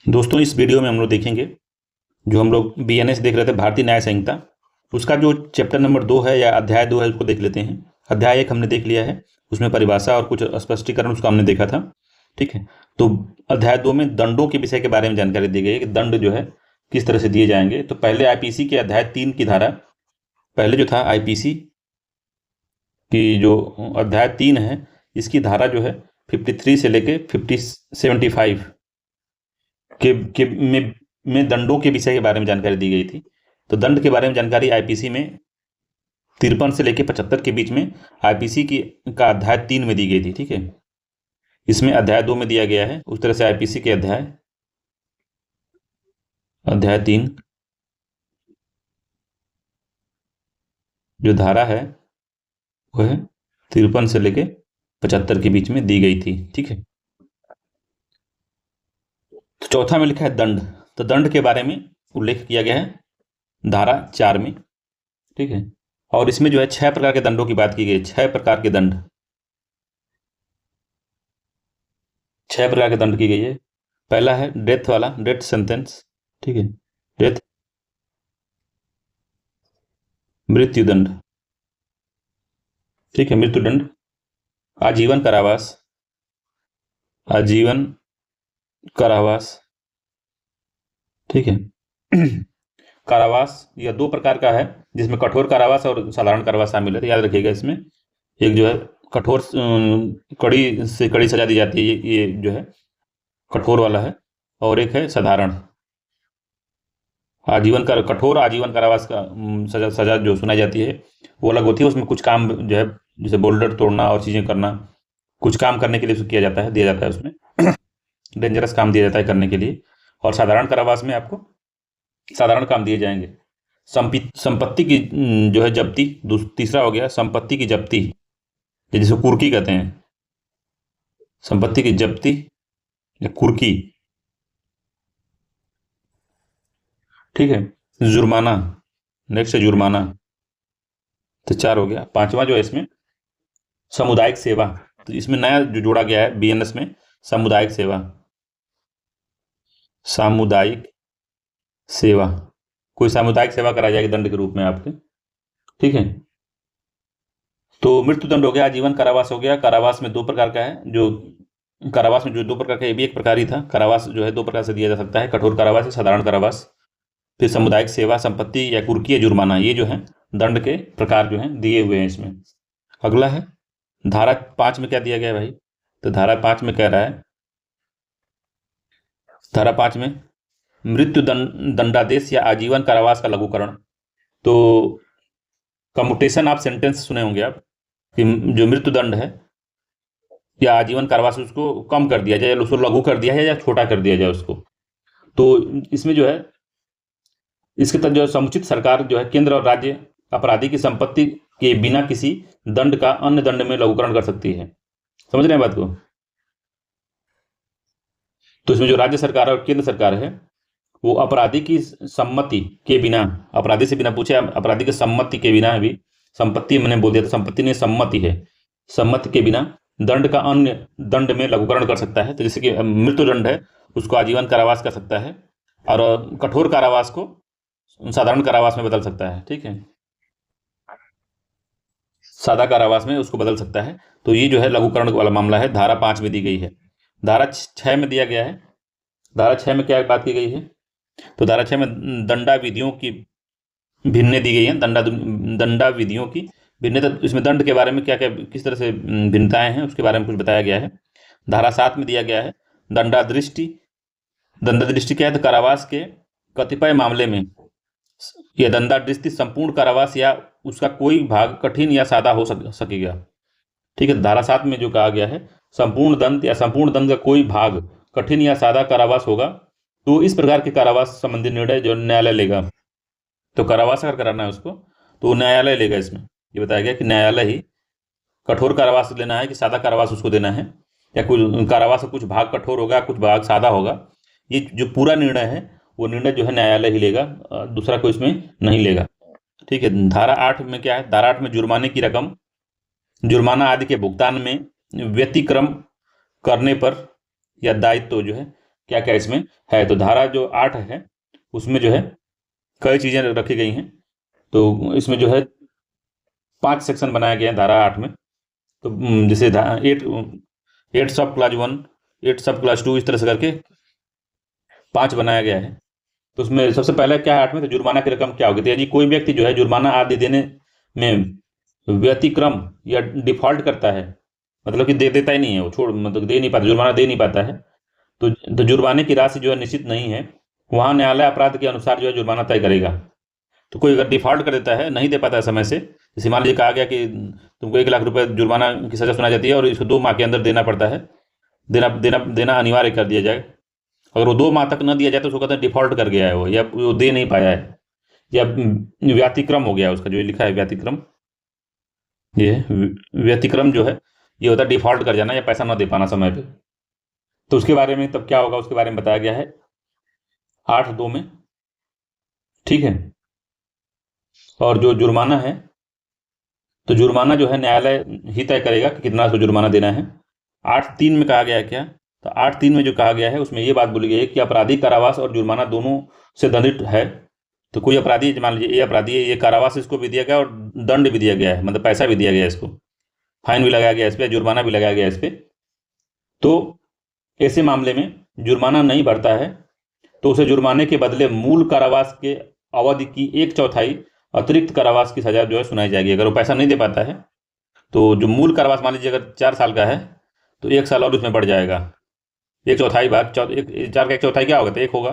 दोस्तों, इस वीडियो में हम लोग देखेंगे जो हम लोग बीएनएस देख रहे थे, भारतीय न्याय संहिता, उसका जो चैप्टर नंबर 2 है या अध्याय 2 है उसको देख लेते हैं। अध्याय 1 हमने देख लिया है, उसमें परिभाषा और कुछ स्पष्टीकरण उसका हमने देखा था। ठीक है, तो अध्याय 2 में दंडों के विषय के बारे में जानकारी दी गई है कि दंड जो है किस तरह से दिए जाएंगे। तो पहले आईपीसी के अध्याय 3 की धारा, पहले जो था आईपीसी की जो अध्याय 3 है, इसकी धारा जो है 53 से लेके 75 में दंडों के विषय के बारे में जानकारी दी गई थी। तो दंड के बारे में जानकारी आईपीसी में 53 से लेकर 75 के बीच में आईपीसी की का अध्याय 3 में दी गई थी। ठीक है, इसमें अध्याय 2 में दिया गया है। उस तरह से आईपीसी के अध्याय 3 जो धारा है वो है 53 से लेके 75 के बीच में दी गई थी। ठीक है, तो चौथा में लिखा है दंड। तो दंड के बारे में उल्लेख किया गया है धारा 4 में। ठीक है, और इसमें जो है 6 प्रकार के दंडों की बात की गई। 6 प्रकार के दंड, 6 प्रकार के दंड की गई है। पहला है डेथ वाला, डेथ सेंटेंस। ठीक है, डेथ, मृत्यु दंड। ठीक है, मृत्यु दंड, आजीवन कारावास, आजीवन कारावास। ठीक है, कारावास यह 2 प्रकार का है, जिसमें कठोर कारावास और साधारण कारावास शामिल है। तो याद रखिएगा, इसमें एक जो है कठोर कड़ी से कड़ी सजा दी जाती है, ये जो है कठोर वाला है, और एक है साधारण। कठोर आजीवन कारावास का सजा जो सुनाई जाती है वो अलग होती है। उसमें कुछ काम जो है, जैसे बोल्डर तोड़ना और चीज़ें करना, कुछ काम करने के लिए किया जाता है, दिया जाता है, उसमें डेंजरस काम दिया जाता है करने के लिए। और साधारण कारावास में आपको साधारण काम दिए जाएंगे। संपत्ति की जो है जब्ती, तीसरा हो गया संपत्ति की जब्ती, जिसे कुर्की कहते हैं। संपत्ति की जब्ती या कुर्की। ठीक है, जुर्माना, नेक्स्ट है जुर्माना। तो 4 हो गया। 5वां जो है इसमें सामुदायिक सेवा। तो इसमें नया जो जोड़ा गया है बीएनएस में, सामुदायिक सेवा। सामुदायिक सेवा, कोई सामुदायिक सेवा कराई जाएगी दंड के रूप में आपके। ठीक है, तो मृत्यु दंड हो गया, आजीवन कारावास हो गया। कारावास में 2 प्रकार का है, जो कारावास में जो 2 प्रकार का, ये भी एक प्रकार ही था। कारावास जो है 2 प्रकार से दिया जा सकता है, कठोर कारावास या साधारण कारावास। फिर सामुदायिक सेवा, संपत्ति या कुर्की या जुर्माना, ये जो है दंड के प्रकार जो हैं दिए हुए हैं इसमें। अगला है धारा 5 में क्या दिया गया है भाई। तो धारा 5 में कह रहा है, धारा 5 में मृत्यु दंडादेश या आजीवन कारावास का लघुकरण। तो कम्युटेशन ऑफ सेंटेंस सुने होंगे आप, कि जो मृत्यु दंड है या आजीवन कारावास, उसको कम कर दिया जाए, उसको लघु कर दिया जाए या छोटा कर दिया जाए उसको। तो इसमें जो है, इसके तहत जो समुचित सरकार जो है केंद्र और राज्य अपराधी की संपत्ति के बिना किसी दंड का अन्य दंड में लघुकरण कर सकती है। समझ रहे हैं बात को। तो इसमें जो राज्य सरकार और केंद्र सरकार है, वो अपराधी की सम्मति के बिना, अपराधी से बिना पूछे, अपराधी की सम्मति के बिना भी, संपत्ति मैंने बोल दिया था, संपत्ति नहीं सम्मति है, सम्मति के बिना दंड का अन्य दंड में लघुकरण कर सकता है। तो जैसे कि मृत्यु दंड है, उसको आजीवन कारावास कर सकता है, और कठोर कारावास को साधारण कारावास में बदल सकता है। ठीक है, सादा कारावास में उसको बदल सकता है। तो ये जो है लघुकरण वाला मामला है, धारा 5 में दी गई है। धारा 6 में दिया गया है। धारा 6 में क्या बात की गई है। तो धारा 6 में दंडा विधियों की भिन्नें दी गई हैं। दंडा विधियों की भिन्नता, इसमें दंड के बारे में क्या क्या किस तरह से भिन्नताएं हैं उसके बारे में कुछ बताया गया है। धारा 7 में दिया गया है दंडादृष्टि। दंडादृष्टि क्या है। तो कारावास के कतिपय मामले में यह दंडादृष्टि संपूर्ण कारावास या उसका कोई भाग कठिन या सादा हो सकेगा। ठीक है, धारा 7 में जो कहा गया है, संपूर्ण दंड या संपूर्ण दंड का कोई भाग कठिन या सादा कारावास होगा, तो इस प्रकार के कारावास संबंधी निर्णय जो न्यायालय लेगा। तो कारावास अगर कराना है उसको, तो न्यायालय लेगा। इसमें ये बताया गया कि न्यायालय ही कठोर कारावास लेना है कि सादा कारावास उसको देना है, या कुछ कारावास का कुछ भाग कठोर होगा, कुछ भाग सादा होगा। ये जो पूरा निर्णय है, वो निर्णय जो है न्यायालय ही लेगा, दूसरा कोई इसमें नहीं लेगा। ठीक है, धारा 8 में क्या है। धारा 8 में जुर्माने की रकम, जुर्माना आदि के भुगतान में व्यतिक्रम करने पर या दायित्व जो है क्या क्या इसमें है। तो धारा जो 8 है उसमें जो है कई चीज़ें रखी गई हैं। तो इसमें जो है 5 सेक्शन बनाया गया है धारा 8 में। तो जैसे 8 सब क्लास 1, 8 सब क्लास 2, इस तरह से करके 5 बनाया गया है। तो उसमें सबसे पहले क्या है 8 में, तो जुर्माना की रकम क्या होगी। तो यदि कोई व्यक्ति जो है जुर्माना आदि देने में व्यतिक्रम या डिफॉल्ट करता है, मतलब कि दे देता ही नहीं है, वो छोड़ मतलब दे नहीं पाता, जुर्माना दे नहीं पाता है, तो जुर्माने की राशि जो है निश्चित नहीं है, वहाँ न्यायालय अपराध के अनुसार जो है जुर्माना तय करेगा। तो कोई अगर डिफॉल्ट कर देता है, नहीं दे पाता है समय से, जैसे मान लीजिए कहा गया कि तुमको 1 लाख रुपए जुर्माना की सजा सुनाई जाती है और इसको 2 माह के अंदर देना पड़ता है, देना देना देना अनिवार्य कर दिया जाए। अगर वो 2 माह तक न दिया जाए तो उसको कहते हैं डिफॉल्ट कर गया है वो, या वो दे नहीं पाया है, या व्यतिक्रम हो गया है उसका, जो लिखा है व्यतिक्रम, ये व्यतिक्रम जो है ये होता है डिफॉल्ट कर जाना या पैसा न दे पाना समय पे। तो उसके बारे में तब क्या होगा, उसके बारे में बताया गया है 8(2) में, ठीक है। और जो जुर्माना है, तो जुर्माना जो है न्यायालय ही तय करेगा कि कितना उसको जुर्माना देना है। 8(3) में कहा गया है क्या, तो 8(3) में जो कहा गया है उसमें ये बात बोली गई है कि अपराधी कारावास और जुर्माना दोनों से दंडित है। तो कोई अपराधी, मान लीजिए ये अपराधी है, ये कारावास इसको भी दिया गया और दंड भी दिया गया है, मतलब पैसा भी दिया गया है, इसको फाइन भी लगाया गया इस पर, जुर्माना भी लगाया गया इस पर। तो ऐसे मामले में जुर्माना नहीं भरता है तो उसे जुर्माने के बदले मूल कारावास के अवधि की 1/4 अतिरिक्त कारावास की सजा जो है सुनाई जाएगी। अगर वो पैसा नहीं दे पाता है तो जो मूल कारावास, मान लीजिए अगर 4 साल का है तो 1 साल और उसमें बढ़ जाएगा। 1/4 भाग 4 का 1/4 क्या होगा, तो 1 होगा,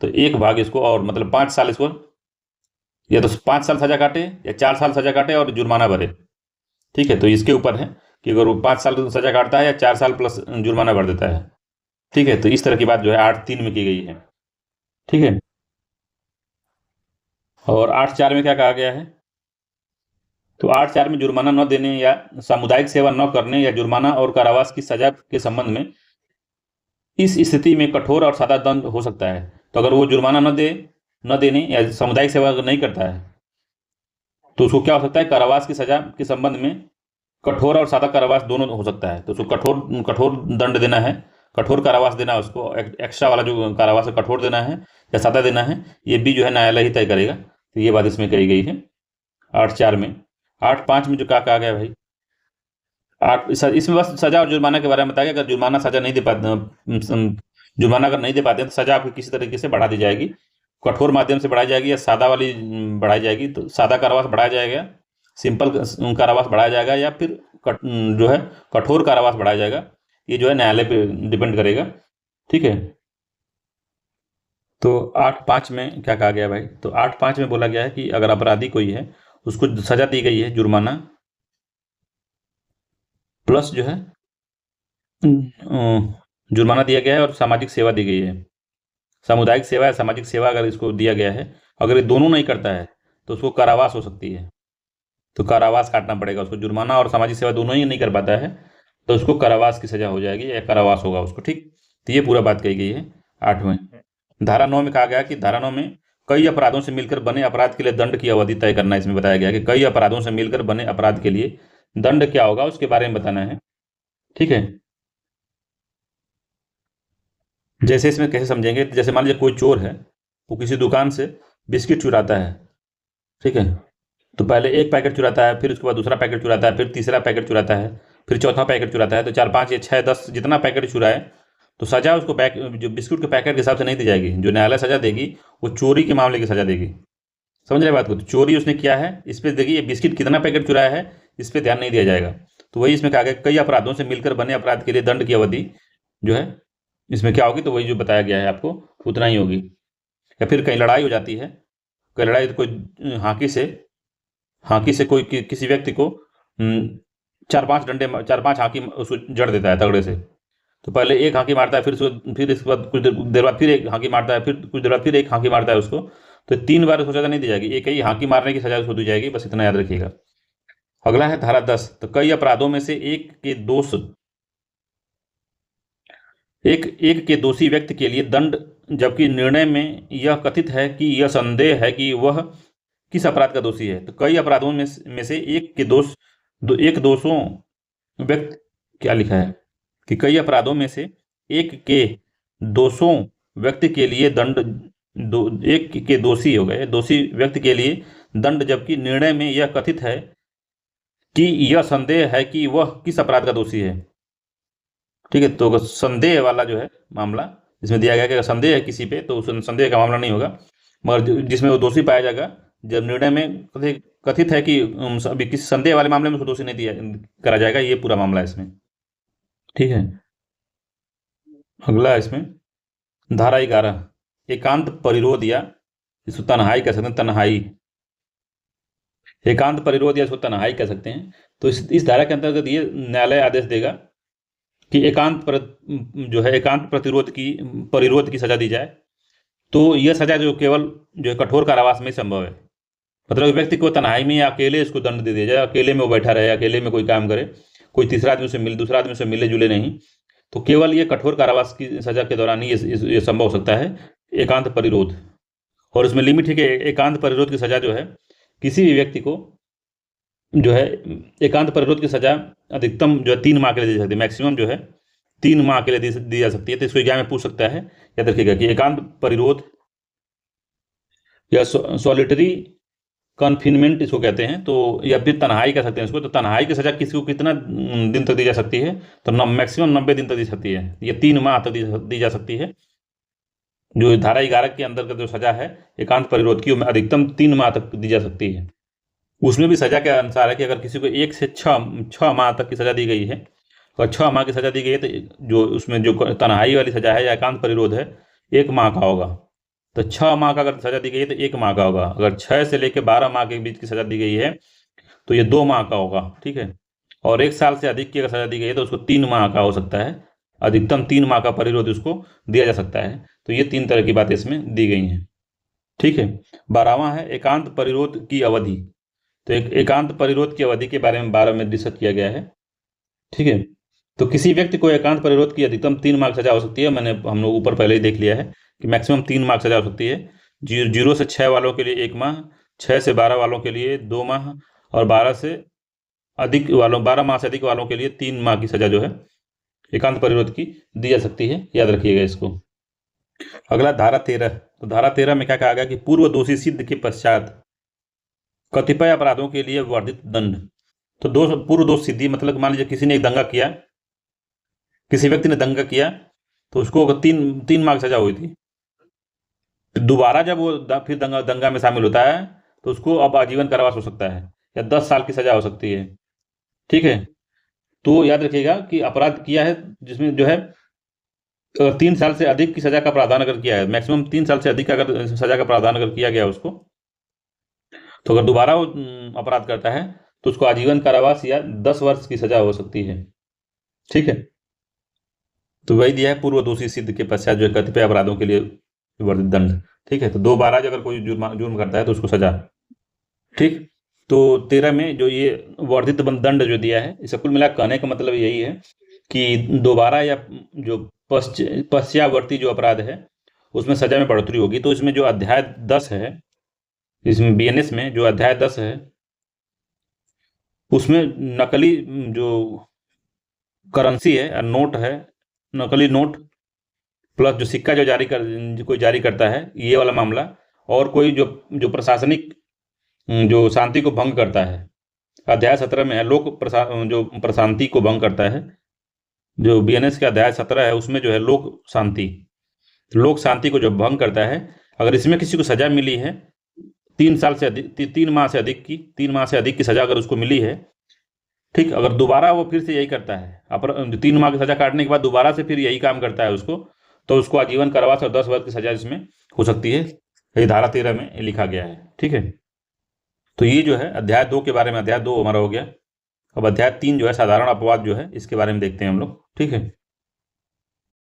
तो 1 भाग इसको, और मतलब 5 साल इसको, या तो 5 साल सजा काटे या 4 साल सजा काटे और जुर्माना भरे, ठीक है। तो इसके ऊपर है कि अगर वो 5 साल सजा काटता है या 4 साल प्लस जुर्माना भर देता है, ठीक है। तो इस तरह की बात जो है 8(3) में की गई है, ठीक है। और 8(4) में क्या कहा गया है, तो 8(4) में जुर्माना न देने या सामुदायिक सेवा न करने या जुर्माना और कारावास की सजा के संबंध में इस स्थिति में कठोर और सादा दंड हो सकता है। तो अगर वो जुर्माना न देने या सामुदायिक सेवा अगर नहीं करता है तो उसको क्या हो सकता है, कारावास की सजा के संबंध में कठोर और सादा कारावास दोनों हो सकता है। तो उसको कठोर कठोर दंड देना है, कठोर कारावास देना है उसको, एक्स्ट्रा वाला जो कारावास है कठोर देना है या सादा देना है, ये भी जो है न्यायालय ही तय करेगा। तो ये बात इसमें कही गई है 8(4) में। 8(5) में जो कहा गया भाई, इसमें बस सजा और जुर्माना के बारे में बताया गया। अगर जुर्माना सजा नहीं दे पाते, जुर्माना अगर नहीं दे पाते हैं तो सजा आपकी किसी तरीके से बढ़ा दी जाएगी, कठोर माध्यम से बढ़ाई जाएगी या सादा वाली बढ़ाई जाएगी। तो सादा कारावास बढ़ाया जाएगा, सिंपल कारावास बढ़ाया जाएगा, या फिर जो है कठोर कारावास बढ़ाया जाएगा। ये जो है न्यायालय पे डिपेंड करेगा, ठीक है। तो 8(5) में क्या कहा गया भाई, तो 8(5) में बोला गया है कि अगर अपराधी कोई है, उसको सजा दी गई है जुर्माना प्लस जो है जुर्माना दिया गया है और सामाजिक सेवा दी गई है, सामुदायिक सेवा या सामाजिक सेवा अगर इसको दिया गया है, अगर ये दोनों नहीं करता है तो उसको कारावास हो सकती है। तो कारावास काटना पड़ेगा उसको, जुर्माना और सामाजिक सेवा दोनों ही नहीं कर पाता है तो उसको कारावास की सजा हो जाएगी या कारावास होगा उसको, ठीक। तो ये पूरा बात कही गई है 8 में। धारा 9 में कहा गया कि धारा 9 में कई अपराधों से मिलकर बने अपराध के लिए दंड की अवधि तय करना। इसमें बताया गया कि कई अपराधों से मिलकर बने अपराध के लिए दंड क्या होगा उसके बारे में बताना है, ठीक है। जैसे इसमें कैसे समझेंगे, जैसे मान लीजिए कोई चोर है, वो किसी दुकान से बिस्किट चुराता है, ठीक है। तो पहले 1 पैकेट चुराता है, फिर उसके बाद दूसरा पैकेट चुराता है, फिर तीसरा पैकेट चुराता है, फिर चौथा पैकेट चुराता है। तो 4, 5 या 6, 10 जितना पैकेट चुराए, तो सजा उसको जो बिस्कुट के पैकेट के हिसाब से नहीं दी जाएगी। जो न्यायालय सजा देगी वो चोरी के मामले की सजा देगी, समझ रहे बात को। तो चोरी उसने किया है, इस पर देखिए, ये बिस्किट कितना पैकेट चुराया है इस पर ध्यान नहीं दिया जाएगा। तो वही इसमें कहा गया कई अपराधों से मिलकर बने अपराध के लिए दंड की अवधि जो है इसमें क्या होगी, तो वही जो बताया गया है आपको उतना ही होगी। या फिर कहीं लड़ाई हो जाती है, कहीं लड़ाई, तो कोई हाँकी से कोई किसी व्यक्ति को 4-5 हाँकी उसको जड़ देता है तगड़े से। तो पहले 1 हाँकी मारता है, फिर इसके बाद कुछ देर बाद फिर 1 हाँकी मारता है, फिर कुछ देर बाद फिर 1 हाँकी मारता है उसको। तो 3 बार उसको सजा नहीं दी जाएगी, एक ही हाँकी मारने की सजा उसको दी जाएगी, बस इतना याद रखिएगा। अगला है धारा 10। तो कई अपराधों में से एक के दोषी व्यक्ति के लिए दंड, जबकि निर्णय में यह कथित है कि यह संदेह है कि वह किस अपराध का दोषी है। तो कई अपराधों में से एक दोषों व्यक्ति, क्या लिखा है कि कई अपराधों में से एक के दोषों व्यक्ति के लिए दंड एक के दोषी हो गए, दोषी व्यक्ति के लिए दंड, जबकि निर्णय में यह कथित है कि यह संदेह है कि वह किस अपराध का दोषी है। ठीक है, तो संदेह वाला जो है मामला इसमें दिया गया कि अगर संदेह है किसी पे तो उस संदेह का मामला नहीं होगा, मगर जिसमें वो दोषी पाया जाएगा, जब निर्णय में कथित है कि अभी किसी संदेह वाले मामले में उसको दोषी नहीं दिया करा जाएगा, ये पूरा मामला है इसमें। ठीक है, अगला इसमें धारा 11 एकांत परिरोध या इसको तन्हाई कह सकते हैं, तन्हाई, एकांत परिरोध या इसको तन्हाई कह सकते हैं। तो इस धारा के अंतर्गत ये न्यायालय आदेश देगा कि जो है एकांत परिरोध की सजा दी जाए। तो यह सजा जो केवल जो कठोर कारावास में संभव है, मतलब व्यक्ति को तन्हाई में या अकेले इसको दंड दे दिया जाए, अकेले में वो बैठा रहे, अकेले में कोई काम करे, कोई दूसरा आदमी से मिले जुले नहीं, तो केवल ये कठोर कारावास की सजा के दौरान ही ये संभव हो सकता है एकांत परिरोध। और इसमें लिमिट है कि एकांत परिरोध की सजा जो है किसी भी व्यक्ति को जो है एकांत परिरोध की सजा अधिकतम जो है 3 माह के लिए दी जा सकती है, मैक्सिमम जो है 3 माह के लिए दी जा सकती है। तो इसको एग्जाम में पूछ सकता है, याद रखिएगा कि एकांत परिरोध या सॉलिटरी कन्फिनमेंट इसको कहते हैं, तो या फिर तन्हाई कह सकते हैं इसको। तो तन्हाई की सजा किसी को कितना दिन तक दी जा सकती है, तो मैक्सिमम 90 दिन तक दी सकती है, ये 3 माह तक दी जा सकती है। जो धारा 11 के अंतर्गत जो सजा है एकांत परिरोध की, अधिकतम 3 माह तक दी जा सकती है। उसमें भी सजा के अनुसार है कि अगर किसी को 1 से 6 माह तक की सजा दी गई है, और 6 माह की सजा दी गई है, तो जो उसमें जो तन्हाई वाली सजा है या एकांत परिरोध है 1 माह का होगा। तो 6 माह का अगर सजा दी गई है तो 1 माह का होगा। अगर 6 से लेकर 12 माह के बीच की सजा दी गई है तो ये 2 माह का होगा। ठीक है, और 1 साल से अधिक की अगर सजा दी गई है तो उसको 3 माह का हो सकता है, अधिकतम 3 माह का परिरोध उसको दिया जा सकता है। तो ये 3 तरह की बातें इसमें दी गई हैं। ठीक है, 12वां है एकांत परिरोध की अवधि। तो एकांत परिरोध की अवधि के बारे में 12 में डिस्कस किया गया है। ठीक है, तो किसी व्यक्ति को एकांत परिरोध की अधिकतम 3 माह की सजा हो सकती है। हम लोग ऊपर पहले ही देख लिया है कि मैक्सिमम 3 माह की सजा हो सकती है। 0 से 6 वालों के लिए 1 माह, 6 से 12 वालों के लिए 2 माह, और 12 माह से अधिक वालों के लिए 3 माह की सजा जो है एकांत परिरोध की दी जा सकती है, याद रखिएगा इसको। अगला धारा 13। तो धारा 13 में क्या कहा गया कि पूर्व दोषी सिद्ध के पश्चात कतिपय अपराधों के लिए वर्धित दंड। तो पूर्व दोष सिद्धि मतलब मान लीजिए किसी ने एक दंगा किया, किसी व्यक्ति ने दंगा किया, तो उसको 3 माह की सजा हुई थी। दोबारा जब वो फिर दंगा में शामिल होता है तो उसको अब आजीवन कारावास हो सकता है या 10 साल की सजा हो सकती है। ठीक है, तो याद रखिएगा कि अपराध किया है जिसमें जो है 3 साल से अधिक की सजा का प्रावधान अगर किया है, मैक्सिमम 3 साल से अधिक का अगर सजा का प्रावधान अगर किया गया उसको, तो अगर दोबारा वो अपराध करता है तो उसको आजीवन कारावास या 10 वर्ष की सजा हो सकती है। ठीक है, तो वही दिया है पूर्व दोषी सिद्ध के पश्चात जो कतिपय अपराधों के लिए वर्धित दंड। ठीक है, तो दोबारा अगर कोई जुर्म करता है तो उसको सजा। ठीक, तो 13 में जो ये वर्धित दंड जो दिया है, इसे कुल मिला कहने का मतलब यही है कि दोबारा या जो पश्चावर्ती जो अपराध है उसमें सजा में बढ़ोतरी होगी। तो इसमें जो अध्याय 10 है, इसमें BNS में जो अध्याय 10 है उसमें नकली जो करेंसी है, नोट है, नकली नोट प्लस जो सिक्का जो कोई जारी करता है, ये वाला मामला, और कोई जो प्रशासनिक जो शांति को भंग करता है, अध्याय 17 में है जो प्रशांति को भंग करता है, जो BNS का अध्याय 17 है उसमें जो है लोक शांति को जो भंग करता है, अगर इसमें किसी को सजा मिली है 3 माह से अधिक की सजा अगर उसको मिली है, ठीक, अगर दोबारा वो फिर से यही करता है 3 माह की सजा काटने के बाद दोबारा से फिर यही काम करता है तो उसको आजीवन कारावास और 10 वर्ष की सजा इसमें हो सकती है। ये धारा 13 में लिखा गया है। ठीक है, तो ये जो है अध्याय 2 के बारे में, अध्याय 2 हमारा हो गया। अब अध्याय 3 जो है साधारण अपवाद जो है इसके बारे में देखते हैं हम लोग। ठीक है,